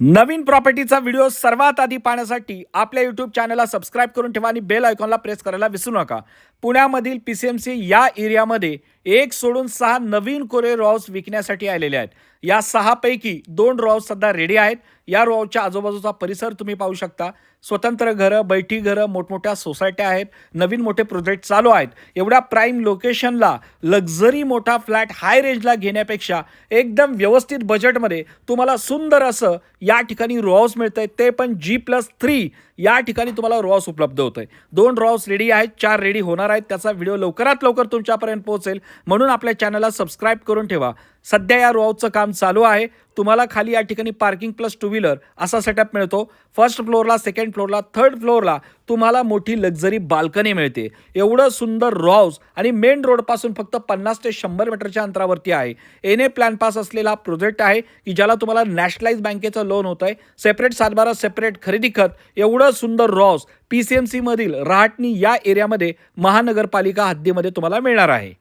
नवीन प्रॉपर्टीचा video सर्वात आधी पाहण्यासाठी आपल्या यूट्यूब चॅनलला सबस्क्राईब करून ठेवा आणि बेल आयकॉनला प्रेस करायला विसरू नका। पुण्यामधील PCMC या एरियामध्ये एक सोडून 6 नवीन कोरे रॉव्स विकण्यासाठी आलेले आहेत। या 6 पैकी 2 रॉव्स सध्या रेडी आहेत। या रॉवच्या आजूबाजूचा परिसर तुम्ही पाहू शकता। स्वतंत्र घरं, बैठी घरं, मोठमोठ्या सोसायट्या आहेत, नवीन मोठे प्रोजेक्ट चालू आहेत। एवढ्या प्राइम लोकेशनला लक्झरी मोठा फ्लॅट हाय रेंजला घेण्यापेक्षा एकदम व्यवस्थित बजेटमध्ये तुम्हाला सुंदर असं या ठिकाणी रॉव्स मिळतंय, ते पण G+3 या ठिकाणी तुम्हाला रॉव्स उपलब्ध होतंय। 2 रॉव्स रेडी आहेत, 4 रेडी होणार आहेत। त्याचा व्हिडिओ लवकरात लवकर तुमच्यापर्यंत पोहोचेल, म्हणून आपल्या चॅनलला सबस्क्राईब करून ठेवा। सध्या या रॉवचं काम चालू आहे। तुम्हाला खाली या ठिकाणी पार्किंग प्लस 2 व्हीलर असा सेटअप मिळतो। फर्स्ट फ्लोअरला, सेकंड फ्लोअरला, थर्ड फ्लोअरला तुम्हाला मोठी लक्झरी बाल्कनी मिळते। एवढं सुंदर रॉव्स आणि मेन रोडपासून फक्त 50 ते 100 मीटरच्या अंतरावरती आहे। एनए प्लॅन पास असलेला प्रोजेक्ट आहे की ज्याला तुम्हाला नॅशनलाइज बँकेचं लोन होत आहे। सेपरेट सातबारा, सेपरेट खरेदी खत, एवढं सुंदर रॉव्स PCMC मधील रहाटणी या एरियामध्ये महानगरपालिका हद्दीमध्ये तुम्हाला मिळणार आहे।